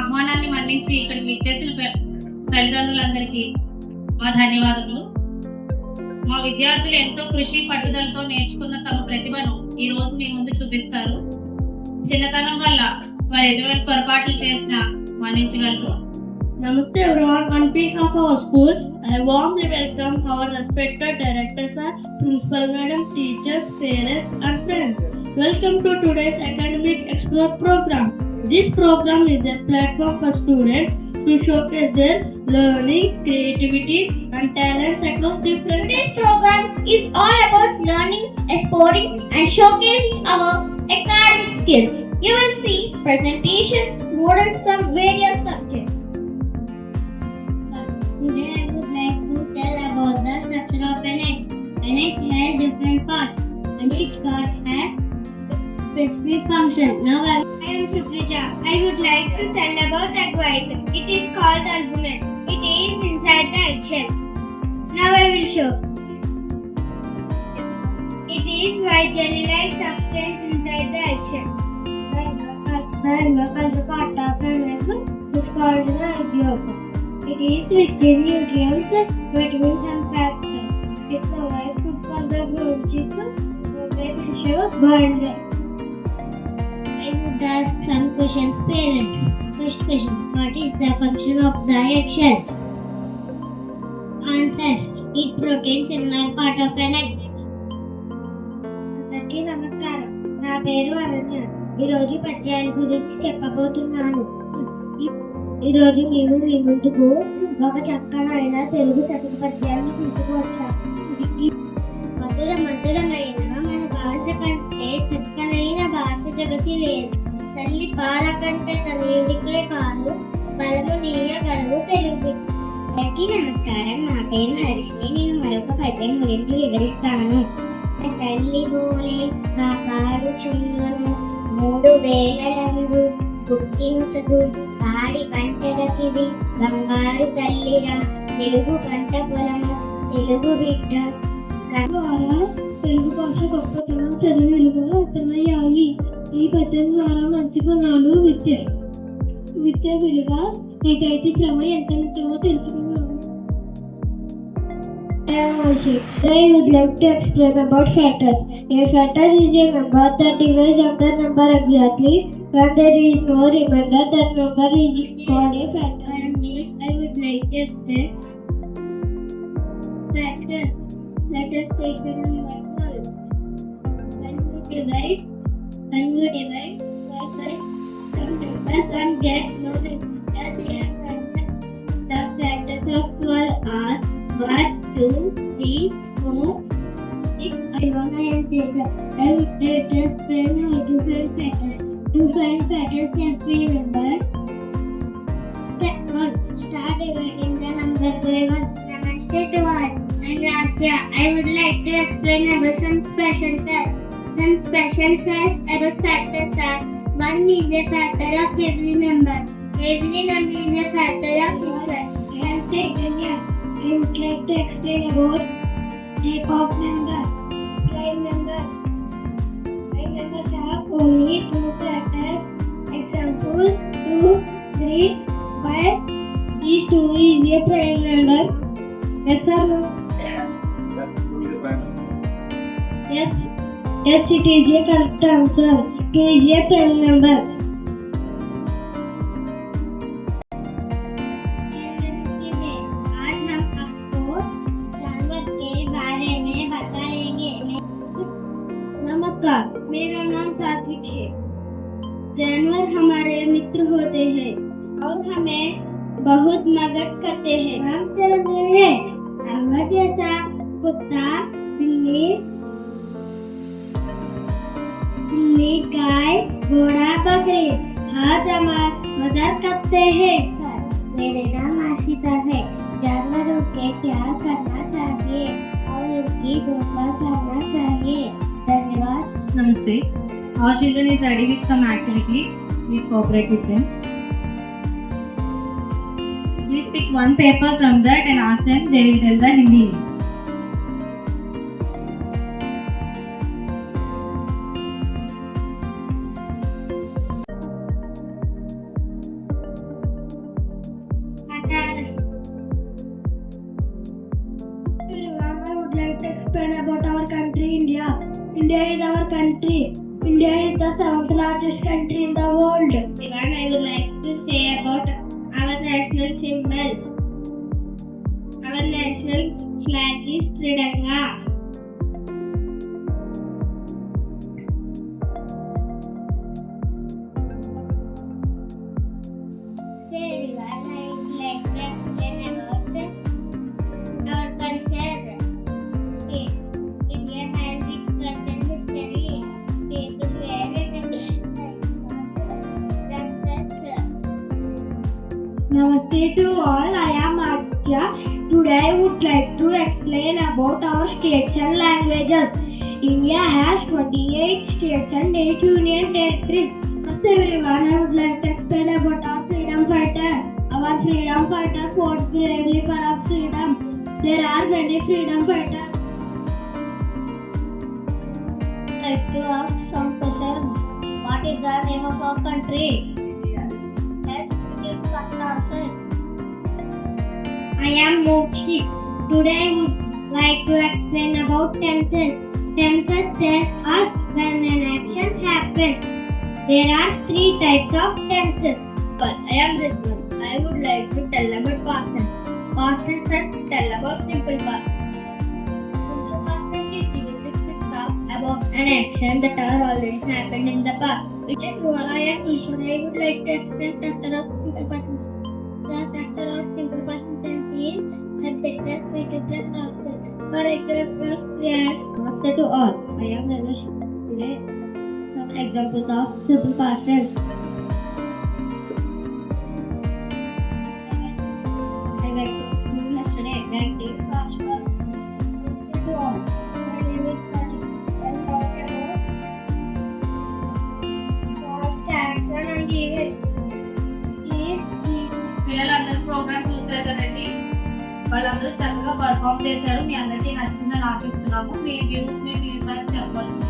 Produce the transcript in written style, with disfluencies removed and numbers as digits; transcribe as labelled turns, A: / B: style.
A: ఆహ్వానాన్ని మన్నించి ఇక్కడికి విచ్చేసిన తల్లిదండ్రులందరికీ మా ధన్యవాదములు. మా విద్యార్థులు ఎంతో కృషి పట్టుదలతో నేర్చుకున్న తమ ప్రతిభను ఈ రోజు మీ ముందు చూపిస్తారు. చిన్నతనం వల్ల వారు ఎటువంటి పొరపాట్లు చేసినా మన్నించగలరు.
B: Namaste everyone. On behalf of our school, I warmly welcome our respected directors, principal madam, teachers, parents and friends. Welcome to today's Academic Explore program. This program is a platform for students to showcase their learning, creativity and talents across different.
C: Today's program is all about learning, exploring and showcasing our academic skills. You will see presentations, models from various subjects. Today I would like to tell about the structure of an egg. An egg has different parts and each part has specific function. Now I am Sukrija. I would like to tell about egg white. It is called albumen. It is inside the eggshell. Now I will show. It is white jelly-like substance inside the eggshell. The part of an egg is called the egg yolk. It is rich in nutrients, vitamins and fats. It provides food for the growing chicken, so they will show boiled egg. I would ask some questions, parents. First question, what is the function of the eggshell? Answer, it proteins in one part of an egg. అందరికీ నమస్కారం. నా పేరు అనన్య. ఈరోజు పద్యాల గురించి చెప్పబోతున్నాను. ఈరోజు నేను మీ ముందుకు ఒక చక్కనైన తెలుగు చతుర పద్యాన్ని తీసుకువచ్చాను. మధుర మధురమైన మన భాష కంటే చక్కనైన భాష జగతి లేదు. తల్లి పాల కంటే తనయుడికే పాలు బలము నీయగలవు తెలుగు. అందరికీ నమస్కారం. నా పేరు హరిష్ని. నేను మరొక పద్యం గురించి వివరిస్తాను. తల్లి బోలే కాపాడు చుంగను మూడు వేలలందు పుట్టి ముసుగు పాడి పంటగతిది బంగారు తల్లిరా తెలుగు పంట పొలము తెలుగు బిడ్డ.
B: తెలుగు భాష గొప్పతనం చదువు విలువ అర్థమయ్యాయి. ఈ పద్యం ద్వారా మంచుకున్నాను. విద్య విలువ నిజాయితీ శ్రమ ఎంత ఉంటుందో తెలుసుకున్నాను. I would like to explain about factors. A factor is a number that divides another number exactly. When there is no remainder, that number is called a factor.
C: And I would like to explain factors. Let us take the number 12. When we divide by some numbers and get no remainder, they are factors. The factors of 12 are 1, 2, 3, 4, 6. I am Teja. I would like to explain how to find factors. To find factors, every number. Step 1. Start dividing the number by 1. Namaste to all. I'm Rasya. I would like to explain about some special facts. Some special facts about factors are: 1 is a factor of every number. Every number is a factor of itself. I am Chaitanya. I would like to explain about type of number. Prime number. Prime numbers have only 2 factors. Example 2, 3, 5. These 2 is a prime number. Yes or no? Yes, it is a correct answer. 2 is a prime number. नमस्कार, मेरा नाम सात्विक है। जानवर हमारे मित्र होते हैं और हमें बहुत मदद करते हैं। हम चलते हैं जैसा कुत्ता, बिल्ली, गाय, घोड़ा, बकरी हर जमात मदद करते हैं। मेरे नाम आशिता है। जानवरों के प्यार करना चाहिए और उनकी देखभाल करना चाहिए। धन्यवाद।
A: Namaste. Our children is ready with some activity. Please cooperate with them. Please pick one paper from that and ask them. They will tell the Hindi.
B: explain about our country, India. India is our country. India is the 7th largest country in the world.
C: Everyone, I would like to say about our national symbols. Our national flag is Tridanga. Hey everyone, I would like to explain about our culture. Okay. India has its cultural history. People wear it and
B: Namaste to all, I am Aditya. Today I would like to explain about our states and languages. India has 28 states and 8 union territories. Namaste everyone, I would like to explain about our freedom fighter. Our freedom fighter fought bravely for our freedom. There are many freedom fighters. I would like to ask some questions. What is the name of our country? Let's begin first answer.
C: I am Mokshi. Today I would like to explain about tenses. Tenses tell us when an action happens. There are 3 types of tenses.
B: But I am Ridwan. I would like to tell about past tense. Past tense and tell about simple past. Simple past tense is used to talk about an action that has already happened in the past. I am Ishwan. I would like to explain structure of simple past tense. The structure of simple past tense is subject plus predicate plus object. For example, Namaste to all. I am Nanush. Today, some examples of simple past tense. I went to school yesterday and did fast work. Namaste to all. My name is Sunny. I am talking about past action and event. Is
A: పిల్లలందరూ programme చూసారు కదండి, వాళ్ళందరూ చక్కగా perform చేశారు. మీ అందరికీ నచ్చిందని ఆశిస్తున్నాము. మీ views మీ feedback చెప్పాల్సింది